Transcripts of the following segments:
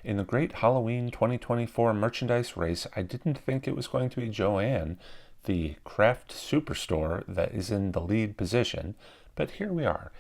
In the great Halloween 2024 merchandise race, I didn't think it was going to be Joann, the craft superstore, that is in the lead position, but here we are.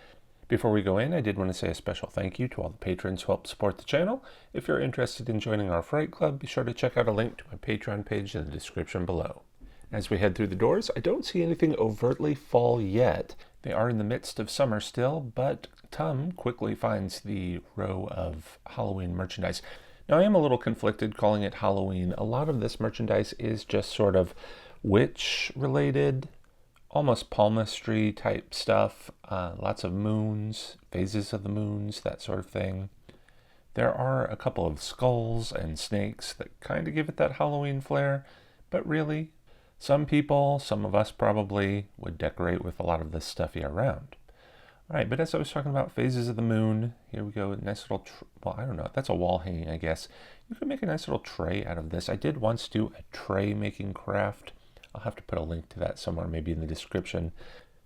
Before we go in, I did want to say a special thank you to all the patrons who help support the channel. If you're interested in joining our Fright Club, be sure to check out a link to my Patreon page in the description below. As we head through the doors, I don't see anything overtly fall yet. They are in the midst of summer still, but Tom quickly finds the row of Halloween merchandise. Now, I am a little conflicted calling it Halloween. A lot of this merchandise is just sort of witch-related, almost palmistry type stuff. Lots of moons, phases of the moons, that sort of thing. There are a couple of skulls and snakes that kind of give it that Halloween flair, but really, some people, some of us probably, would decorate with a lot of this stuff year-round. All right, but as I was talking about phases of the moon, here we go, nice little, well, I don't know, that's a wall hanging, I guess. You could make a nice little tray out of this. I did once do a tray making craft. I'll have to put a link to that somewhere, maybe in the description.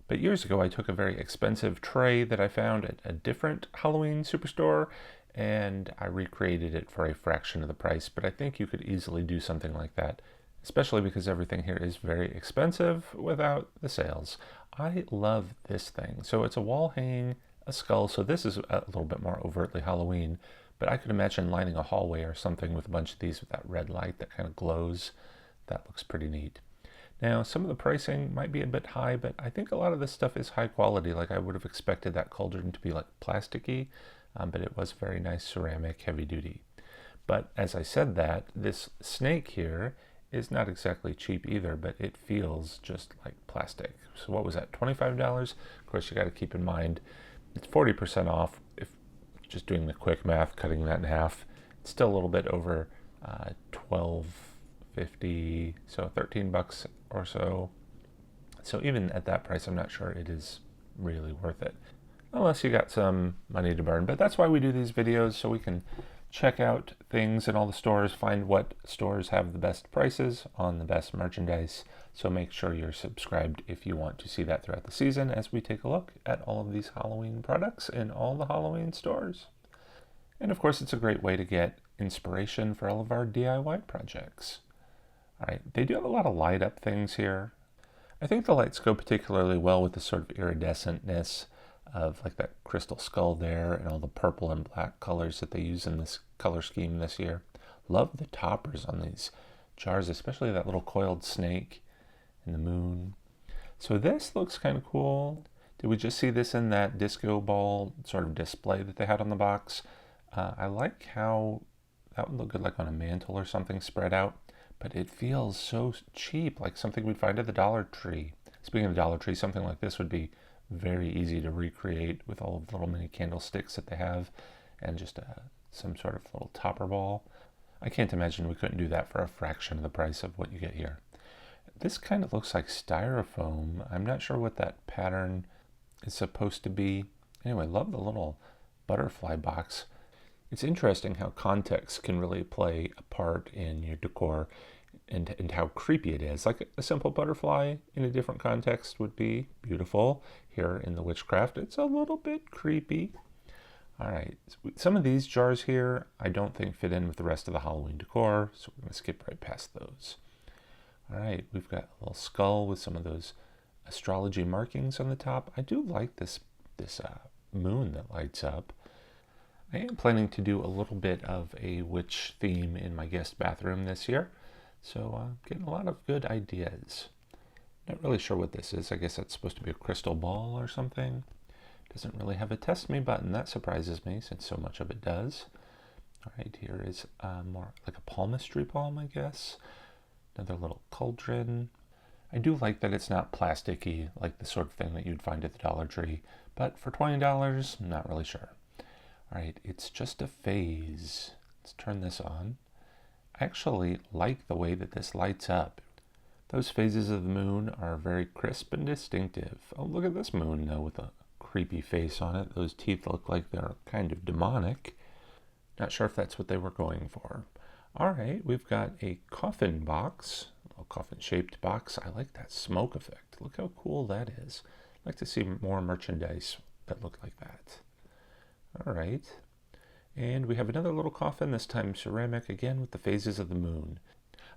But years ago, I took a very expensive tray that I found at a different Halloween superstore, and I recreated it for a fraction of the price. But I think you could easily do something like that, especially because everything here is very expensive without the sales. I love this thing. So it's a wall hanging, a skull. So this is a little bit more overtly Halloween, but I could imagine lining a hallway or something with a bunch of these with that red light that kind of glows. That looks pretty neat. Now, some of the pricing might be a bit high, but I think a lot of this stuff is high quality. Like I would have expected that cauldron to be like plasticky, but it was very nice ceramic, heavy duty. But as I said that, this snake here is not exactly cheap either, but it feels just like plastic. So what was that, $25? Of course, you got to keep in mind, it's 40% off. If just doing the quick math, cutting that in half, it's still a little bit over $12.50, so 13 bucks or so. So even at that price, I'm not sure it is really worth it, unless you got some money to burn. But that's why we do these videos, so we can check out things in all the stores, find what stores have the best prices on the best merchandise. So make sure you're subscribed if you want to see that throughout the season as we take a look at all of these Halloween products in all the Halloween stores. And of course, it's a great way to get inspiration for all of our DIY projects. All right, they do have a lot of light up things here. I think the lights go particularly well with the sort of iridescentness of like that crystal skull there and all the purple and black colors that they use in this color scheme this year. Love the toppers on these jars, especially that little coiled snake and the moon. So this looks kind of cool. Did we just see this in that disco ball sort of display that they had on the box? I like how that would look good like on a mantle or something spread out, but it feels so cheap, like something we'd find at the Dollar Tree. Speaking of Dollar Tree, something like this would be very easy to recreate with all of the little mini candlesticks that they have and just some sort of little topper ball. I can't imagine we couldn't do that for a fraction of the price of what you get here. This kind of looks like styrofoam. I'm not sure what that pattern is supposed to be. Anyway, love the little butterfly box. It's interesting how context can really play a part in your decor and how creepy it is. Like a simple butterfly in a different context would be beautiful. Here in the witchcraft, it's a little bit creepy. All right, some of these jars here I don't think fit in with the rest of the Halloween decor, so we're going to skip right past those. All right, we've got a little skull with some of those astrology markings on the top. I do like this moon that lights up. I am planning to do a little bit of a witch theme in my guest bathroom this year. So getting a lot of good ideas. Not really sure what this is. I guess that's supposed to be a crystal ball or something. Doesn't really have a test me button. That surprises me since so much of it does. All right, here is more like a palmistry palm, I guess. Another little cauldron. I do like that it's not plasticky, like the sort of thing that you'd find at the Dollar Tree. But for $20, I'm not really sure. All right, it's just a phase. Let's turn this on. I actually like the way that this lights up. Those phases of the moon are very crisp and distinctive. Oh, look at this moon, though, with a creepy face on it. Those teeth look like they're kind of demonic. Not sure if that's what they were going for. All right, we've got a coffin box, a little coffin-shaped box. I like that smoke effect. Look how cool that is. I'd like to see more merchandise that look like that. All right. And we have another little coffin, this time ceramic, again with the phases of the moon.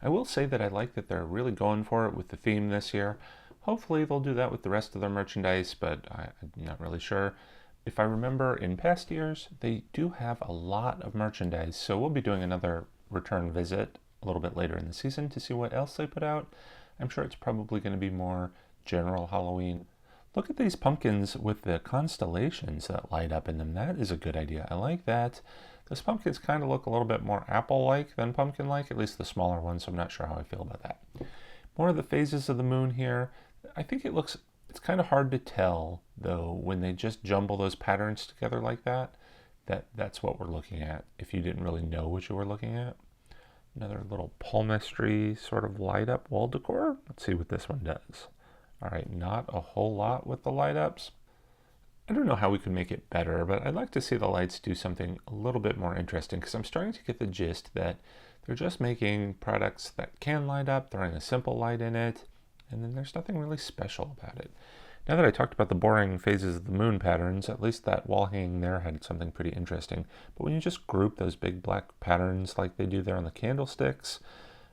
I will say that I like that they're really going for it with the theme this year. Hopefully they'll do that with the rest of their merchandise, but I'm not really sure. If I remember in past years, they do have a lot of merchandise, so we'll be doing another return visit a little bit later in the season to see what else they put out. I'm sure it's probably going to be more general Halloween. Look at these pumpkins with the constellations that light up in them. That is a good idea. I like that. Those pumpkins kind of look a little bit more apple-like than pumpkin-like, at least the smaller ones, so I'm not sure how I feel about that. More of the phases of the moon here. I think it's kind of hard to tell, though, when they just jumble those patterns together like that, that's what we're looking at, if you didn't really know what you were looking at. Another little palmistry sort of light-up wall decor. Let's see what this one does. All right, not a whole lot with the light-ups. I don't know how we could make it better, but I'd like to see the lights do something a little bit more interesting, because I'm starting to get the gist that they're just making products that can light up, throwing a simple light in it, and then there's nothing really special about it. Now that I talked about the boring phases of the moon patterns, at least that wall hanging there had something pretty interesting. But when you just group those big black patterns like they do there on the candlesticks,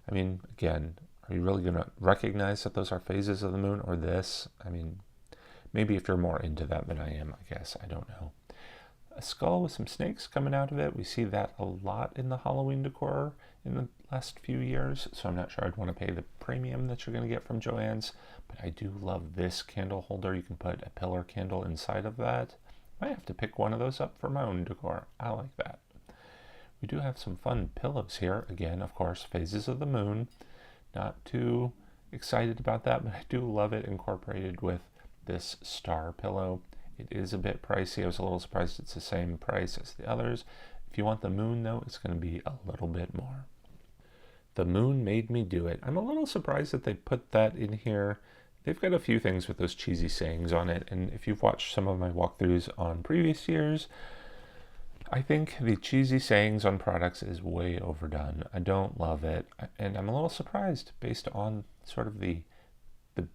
I mean, again, are you really going to recognize that those are phases of the moon or this? I mean, maybe if you're more into that than I am, I guess. I don't know. A skull with some snakes coming out of it. We see that a lot in the Halloween decor in the last few years, so I'm not sure I'd want to pay the premium that you're going to get from Joann's, but I do love this candle holder. You can put a pillar candle inside of that. I might have to pick one of those up for my own decor. I like that. We do have some fun pillows here. Again, of course, phases of the moon. Not too excited about that, but I do love it incorporated with this star pillow. It is a bit pricey. I was a little surprised it's the same price as the others. If you want the moon, though, it's going to be a little bit more. The moon made me do it. I'm a little surprised that they put that in here. They've got a few things with those cheesy sayings on it, and if you've watched some of my walkthroughs on previous years, I think the cheesy sayings on products is way overdone. I don't love it, and I'm a little surprised based on sort of the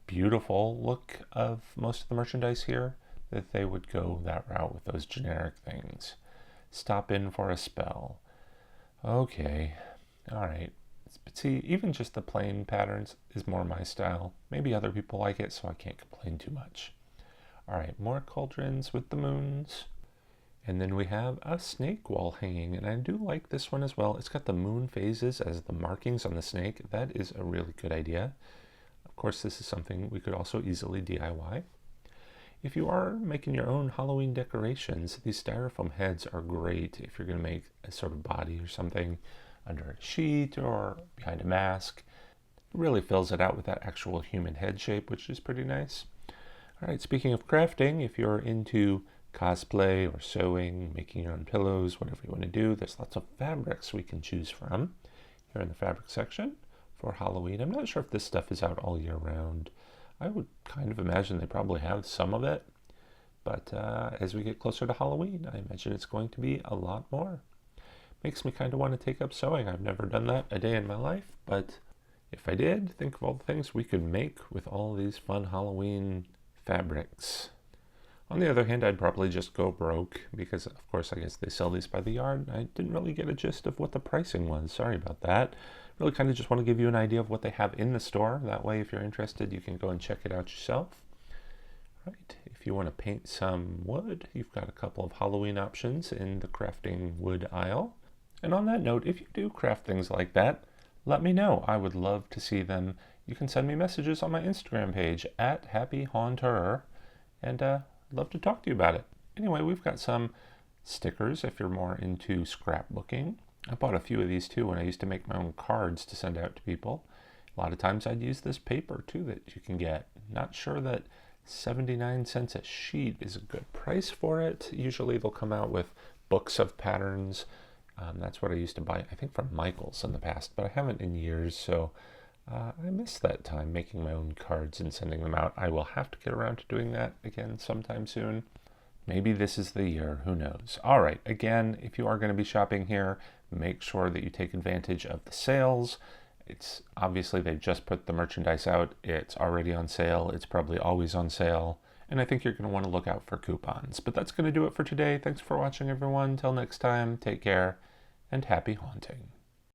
beautiful look of most of the merchandise here that they would go that route with those generic things. Stop in for a spell. Okay, all right. But see, even just the plain patterns is more my style. Maybe other people like it, so I can't complain too much. All right, more cauldrons with the moons. And then we have a snake wall hanging, and I do like this one as well. It's got the moon phases as the markings on the snake. That is a really good idea. Of course, this is something we could also easily DIY. If you are making your own Halloween decorations, these styrofoam heads are great if you're going to make a sort of body or something under a sheet or behind a mask. It really fills it out with that actual human head shape, which is pretty nice. All right, speaking of crafting, if you're into cosplay or sewing, making your own pillows, whatever you want to do, there's lots of fabrics we can choose from here in the fabric section for Halloween. I'm not sure if this stuff is out all year round. I would kind of imagine they probably have some of it, but as we get closer to Halloween, I imagine it's going to be a lot more. Makes me kind of want to take up sewing. I've never done that a day in my life, but if I did, think of all the things we could make with all these fun Halloween fabrics. On the other hand, I'd probably just go broke because, of course, I guess they sell these by the yard. I didn't really get a gist of what the pricing was. Sorry about that. Really kind of just want to give you an idea of what they have in the store. That way, if you're interested, you can go and check it out yourself. Right. If you want to paint some wood, you've got a couple of Halloween options in the crafting wood aisle. And on that note, if you do craft things like that, let me know. I would love to see them. You can send me messages on my Instagram page @HappyHaunter, and love to talk to you about it. Anyway, we've got some stickers if you're more into scrapbooking. I bought a few of these too when I used to make my own cards to send out to people. A lot of times I'd use this paper too that you can get. Not sure that 79 cents a sheet is a good price for it. Usually they'll come out with books of patterns. That's what I used to buy, I think, from Michael's in the past, but I haven't in years, so I miss that time making my own cards and sending them out. I will have to get around to doing that again sometime soon. Maybe this is the year, who knows. All right, again, if you are going to be shopping here, make sure that you take advantage of the sales. It's obviously they've just put the merchandise out. It's already on sale. It's probably always on sale. and I think you're going to want to look out for coupons. But that's going to do it for today. Thanks for watching, everyone. Till next time, take care, and happy haunting.